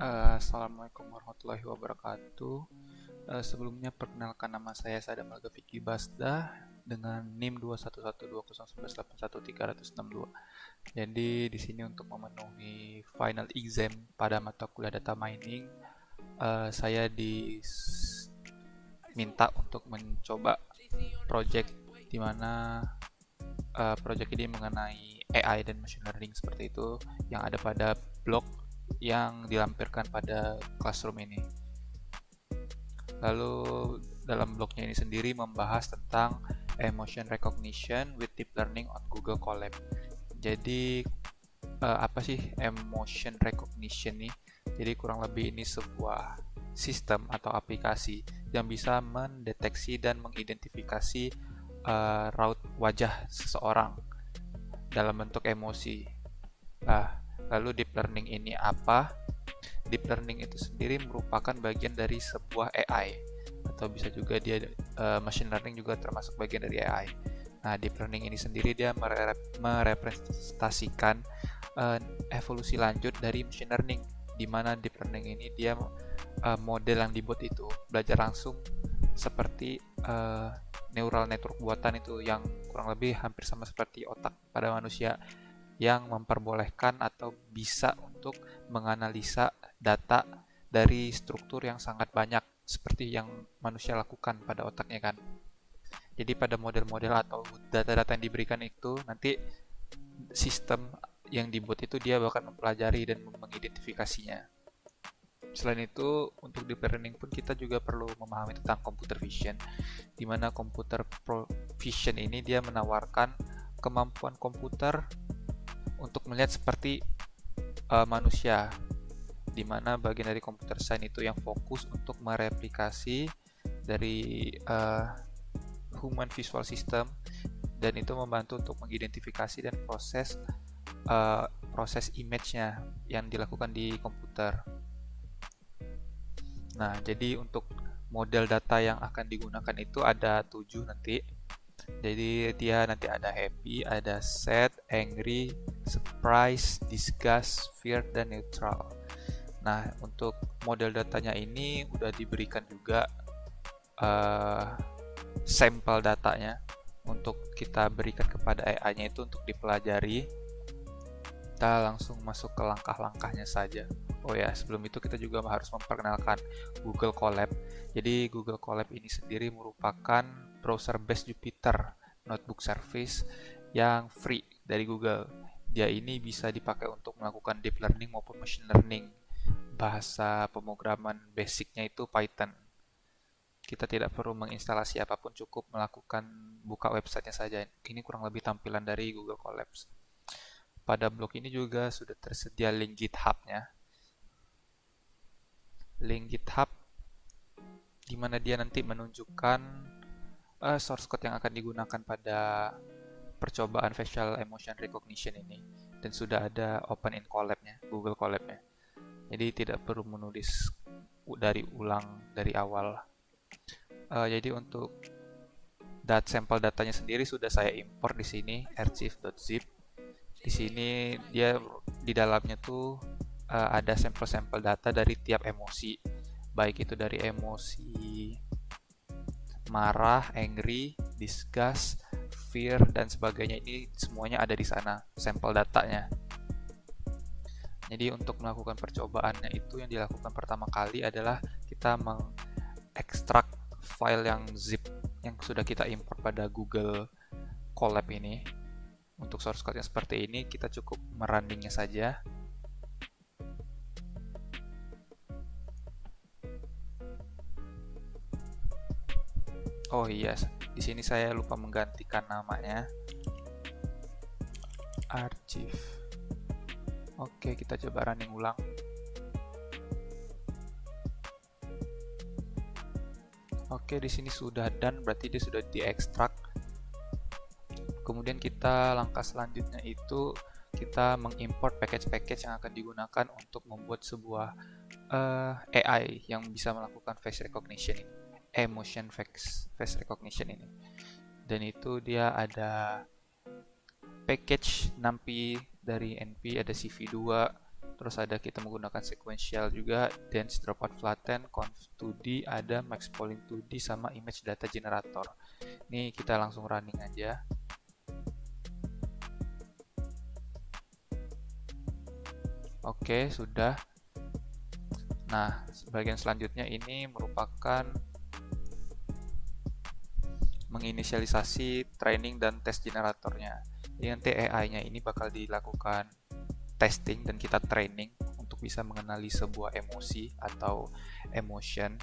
Assalamualaikum warahmatullahi wabarakatuh. Sebelumnya perkenalkan nama saya Sadam Alga Fikri Basdah dengan NIM 2112019813062. Jadi di sini untuk memenuhi final exam pada mata kuliah data mining, saya diminta untuk mencoba project di mana project ini mengenai AI dan machine learning seperti itu yang ada pada blog yang dilampirkan pada classroom ini. Lalu dalam blognya ini sendiri membahas tentang emotion recognition with deep learning on Google Colab. Jadi apa sih emotion recognition nih? Jadi kurang lebih ini sebuah sistem atau aplikasi yang bisa mendeteksi dan mengidentifikasi raut wajah seseorang dalam bentuk emosi. Lalu deep learning ini apa? Deep learning itu sendiri merupakan bagian dari sebuah AI, atau bisa juga dia machine learning juga termasuk bagian dari AI. Nah, deep learning ini sendiri dia merepresentasikan evolusi lanjut dari machine learning, di mana deep learning ini dia model yang dibuat itu belajar langsung seperti neural network buatan itu, yang kurang lebih hampir sama seperti otak pada manusia, yang memperbolehkan atau bisa untuk menganalisa data dari struktur yang sangat banyak seperti yang manusia lakukan pada otaknya kan. Jadi pada model-model atau data-data yang diberikan itu nanti sistem yang dibuat itu dia bahkan mempelajari dan mengidentifikasinya. Selain itu, untuk deep learning pun kita juga perlu memahami tentang computer vision, di mana computer vision ini dia menawarkan kemampuan komputer untuk melihat seperti manusia, di mana bagian dari computer science itu yang fokus untuk mereplikasi dari human visual system, dan itu membantu untuk mengidentifikasi dan proses image-nya yang dilakukan di komputer. Nah, jadi untuk model data yang akan digunakan itu ada 7 nanti. Jadi dia nanti ada happy, ada sad, angry, surprise, disgust, fear, dan neutral. Nah, untuk model datanya ini udah diberikan juga sampel datanya untuk kita berikan kepada AI-nya itu untuk dipelajari. Kita langsung masuk ke langkah-langkahnya saja. Oh ya, sebelum itu kita juga harus memperkenalkan Google Colab. Jadi Google Colab ini sendiri merupakan browser based Jupyter notebook service yang free dari Google. Dia ini bisa dipakai untuk melakukan deep learning maupun machine learning. Bahasa pemrograman basicnya itu Python. Kita tidak perlu menginstalasi apapun, cukup melakukan buka websitenya saja. Ini kurang lebih tampilan dari Google Colab. Pada blog ini juga sudah tersedia link GitHub-nya. Link GitHub di mana dia nanti menunjukkan source code yang akan digunakan pada percobaan facial emotion recognition ini, dan sudah ada open in Colab-nya, Google Colab-nya. Jadi tidak perlu menulis ulang dari awal. Jadi untuk sampel datanya sendiri sudah saya import di sini, archive.zip. Di sini dia di dalamnya tuh ada sampel-sampel data dari tiap emosi, baik itu dari emosi marah, angry, disgust, fear, dan sebagainya. Ini semuanya ada di sana sampel datanya. Jadi untuk melakukan percobaannya itu yang dilakukan pertama kali adalah kita mengekstrak file yang zip yang sudah kita import pada Google Colab ini. Untuk source code-nya seperti ini, kita cukup merunning-nya saja. Oh iya, di sini saya lupa menggantikan namanya. Archive. Oke, kita coba running ulang. Oke, di sini sudah done, berarti dia sudah diekstrak. Kemudian kita langkah selanjutnya itu kita mengimport package-package yang akan digunakan untuk membuat sebuah AI yang bisa melakukan face recognition ini, emotion face recognition ini. Dan itu dia ada package NumPy dari NP, ada CV2, Terus ada kita menggunakan sequential juga, dense dropout flatten, conv2d, ada max polling 2d sama image data generator. Ini kita langsung running aja. Oke, sudah. Nah, bagian selanjutnya ini merupakan menginisialisasi training dan test generatornya. Jadi nanti AI-nya ini bakal dilakukan testing dan kita training untuk bisa mengenali sebuah emosi atau emotion.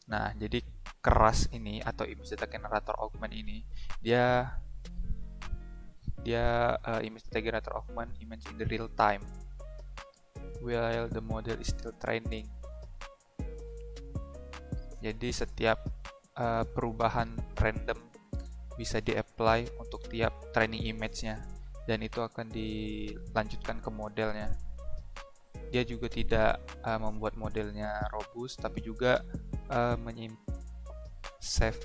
Nah, jadi keras ini atau image data generator augment ini dia image data generator augment image in the real time while the model is still training. Jadi setiap perubahan random bisa di-apply untuk tiap training image-nya dan itu akan dilanjutkan ke modelnya. Dia juga tidak membuat modelnya robust tapi juga save.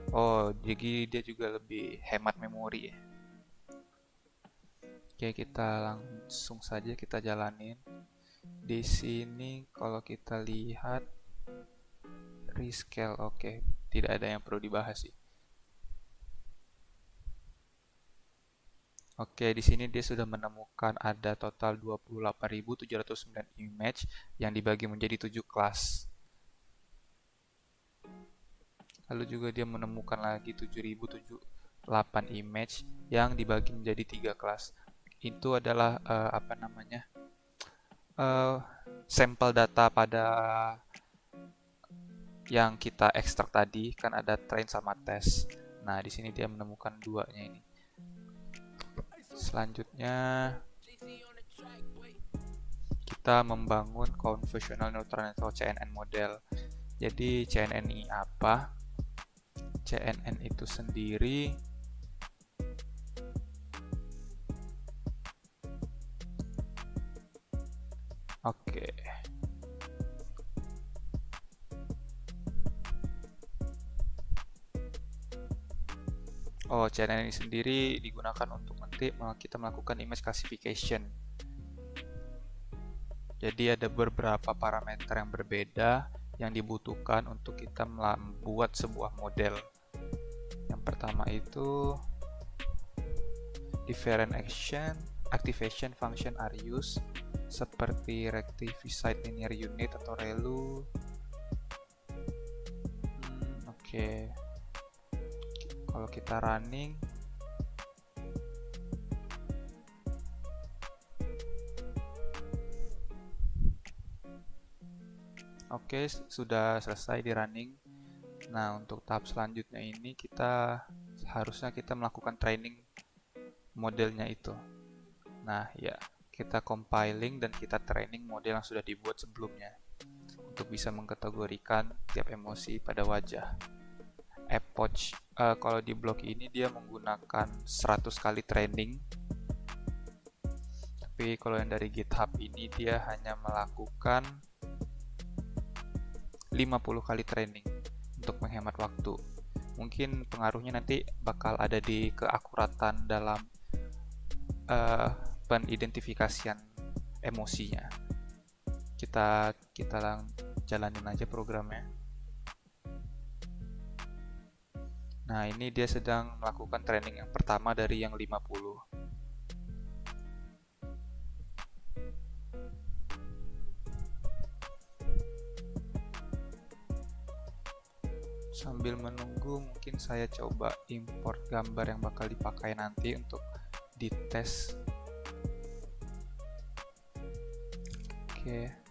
Oh, jadi dia juga lebih hemat memori ya. Oke, kita langsung saja kita jalanin. Di sini kalau kita lihat rescale, oke, tidak ada yang perlu dibahas sih. Oke, di sini dia sudah menemukan ada total 28.709 image yang dibagi menjadi 7 kelas. Lalu juga dia menemukan lagi 7.078 image yang dibagi menjadi 3 kelas. Itu adalah sampel data pada yang kita ekstrak tadi, kan ada train sama test. Nah, di sini dia menemukan duanya ini. Selanjutnya kita membangun convolutional neural network CNN model. Jadi CNN ini apa? CNN itu sendiri oke. Oh, CNN ini sendiri digunakan untuk nanti kita melakukan image classification. Jadi ada beberapa parameter yang berbeda yang dibutuhkan untuk kita membuat sebuah model. Yang pertama itu different activation function are used seperti rectified linear unit atau ReLU. Oke. Kalau kita running, oke, sudah selesai di running. Nah, untuk tahap selanjutnya ini harusnya kita melakukan training modelnya itu. Nah, ya, kita compiling dan kita training model yang sudah dibuat sebelumnya untuk bisa mengkategorikan tiap emosi pada wajah. Epoch, kalau di blok ini dia menggunakan 100 kali training, tapi kalau yang dari GitHub ini dia hanya melakukan 50 kali training untuk menghemat waktu. Mungkin pengaruhnya nanti bakal ada di keakuratan dalam penidentifikasian emosinya. Kita jalanin aja programnya. Nah, ini dia sedang melakukan training yang pertama dari yang 50. Sambil menunggu, mungkin saya coba import gambar yang bakal dipakai nanti untuk dites. Oke.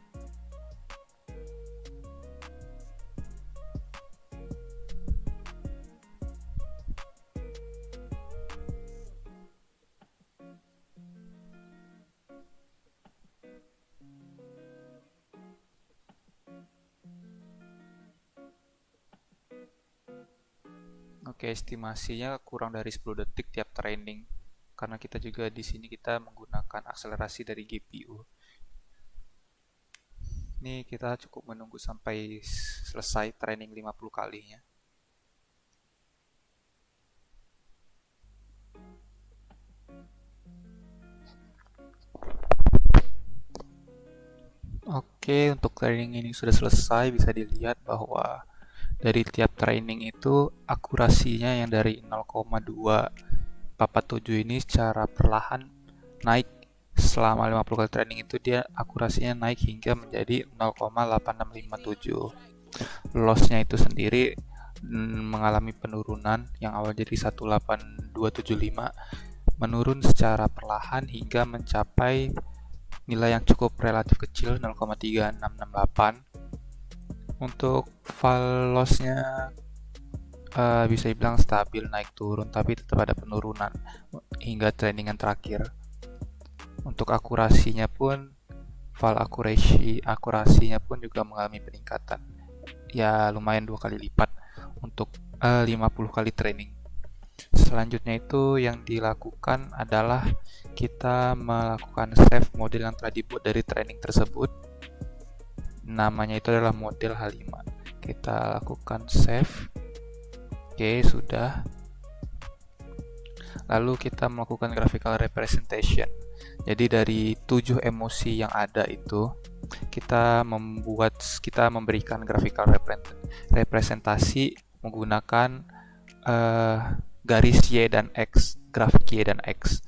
Oke, estimasinya kurang dari 10 detik tiap training. Karena kita juga di sini kita menggunakan akselerasi dari GPU. Ini kita cukup menunggu sampai selesai training 50 kalinya. Oke, untuk training ini sudah selesai. Bisa dilihat bahwa dari tiap training itu akurasinya yang dari 0,247 ini secara perlahan naik. Selama 50 kali training itu dia akurasinya naik hingga menjadi 0,8657. Lossnya itu sendiri mengalami penurunan, yang awal jadi 18275 menurun secara perlahan hingga mencapai nilai yang cukup relatif kecil 0,3668. Untuk file lossnya bisa dibilang stabil naik turun, tapi tetap ada penurunan hingga trainingan terakhir. Untuk akurasinya pun file akurasinya pun juga mengalami peningkatan, ya lumayan 2 kali lipat untuk 50 kali training. Selanjutnya itu yang dilakukan adalah kita melakukan save model yang telah dibuat dari training tersebut. Namanya itu adalah model H5. Kita lakukan save. Oke, sudah. Lalu kita melakukan graphical representation. Jadi dari 7 emosi yang ada itu, kita memberikan graphical representasi menggunakan garis Y dan X, grafik Y dan X.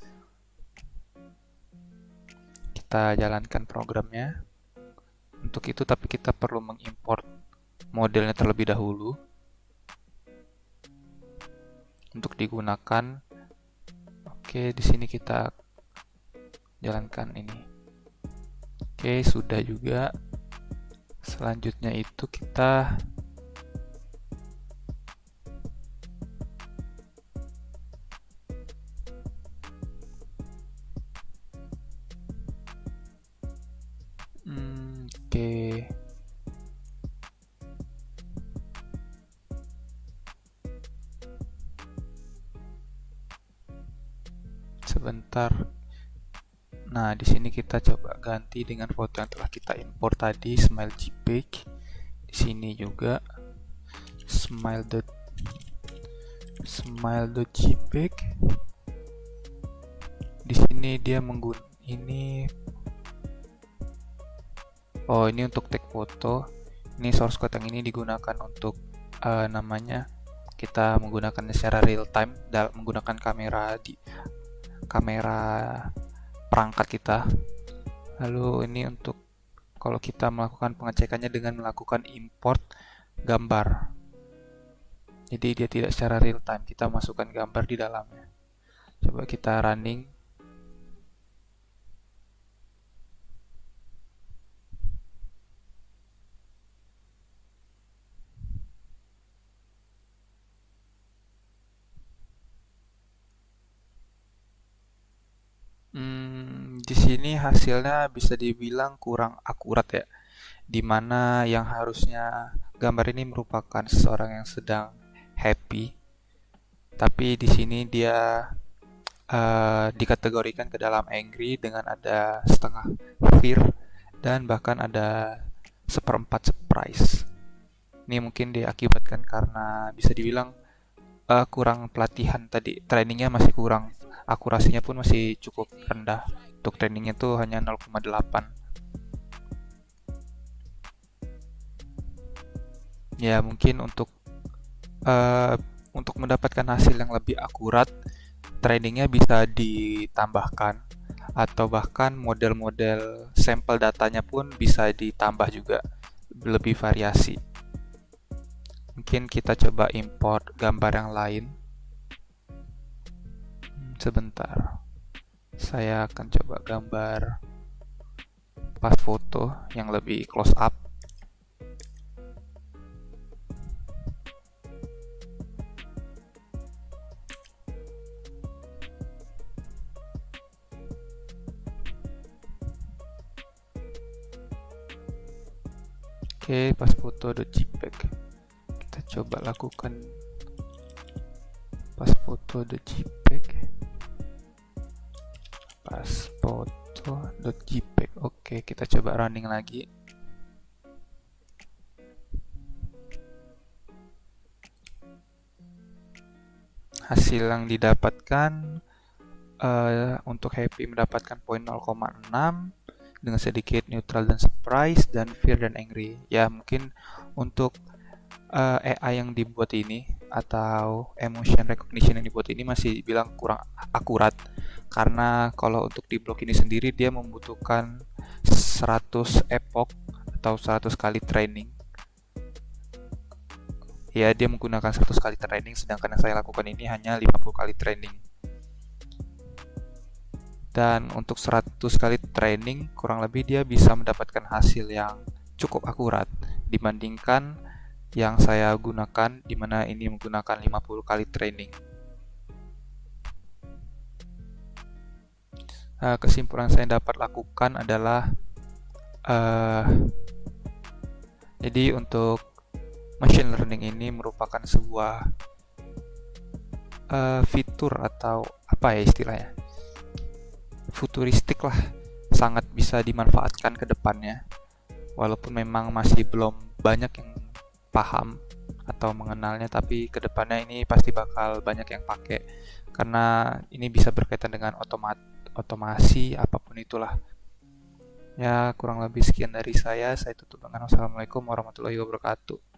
Kita jalankan programnya. Untuk itu tapi kita perlu mengimport modelnya terlebih dahulu untuk digunakan. Oke, di sini kita jalankan ini. Oke, sudah juga. Selanjutnya itu kita oke. Sebentar. Nah, di sini kita coba ganti dengan foto yang telah kita import tadi, smile JPEG. Di sini juga smile.jpg. Di sini dia menggunakan ini. Oh, ini untuk tag foto. Ini source code yang ini digunakan untuk namanya kita menggunakannya secara real time menggunakan kamera perangkat kita. Lalu ini untuk kalau kita melakukan pengecekannya dengan melakukan import gambar. Jadi dia tidak secara real time, kita masukkan gambar di dalamnya. Coba kita running. Di sini hasilnya bisa dibilang kurang akurat ya. Dimana yang harusnya gambar ini merupakan seseorang yang sedang happy, tapi di sini dia dikategorikan ke dalam angry dengan ada setengah fear dan bahkan ada seperempat surprise. Ini mungkin diakibatkan karena bisa dibilang kurang pelatihan tadi, trainingnya masih kurang, akurasinya pun masih cukup rendah. Untuk trainingnya tuh hanya 0,8. Ya mungkin untuk mendapatkan hasil yang lebih akurat, trainingnya bisa ditambahkan atau bahkan model-model sampel datanya pun bisa ditambah juga, lebih variasi. Mungkin kita coba import gambar yang lain. Sebentar, saya akan coba gambar pas foto yang lebih close up. Oke, pas foto.jpg. Kita coba lakukan pas foto.jpg. Pas foto.jpg. Oke, kita coba running lagi. Hasil yang didapatkan untuk happy mendapatkan poin 0,6, dengan sedikit neutral dan surprise, dan fear dan angry. Ya mungkin untuk AI yang dibuat ini atau emotion recognition yang dibuat ini masih bilang kurang akurat, karena kalau untuk di blok ini sendiri dia membutuhkan 100 epoch atau 100 kali training. Ya, dia menggunakan 100 kali training, sedangkan yang saya lakukan ini hanya 50 kali training. Dan untuk 100 kali training, kurang lebih dia bisa mendapatkan hasil yang cukup akurat dibandingkan yang saya gunakan, di mana ini menggunakan 50 kali training. Kesimpulan saya dapat lakukan adalah jadi untuk machine learning ini merupakan sebuah fitur atau apa ya istilahnya, futuristik lah, sangat bisa dimanfaatkan ke depannya, walaupun memang masih belum banyak yang paham atau mengenalnya, tapi ke depannya ini pasti bakal banyak yang pakai, karena ini bisa berkaitan dengan otomasi apapun itulah. Ya, kurang lebih sekian dari saya tutup dengan wassalamualaikum warahmatullahi wabarakatuh.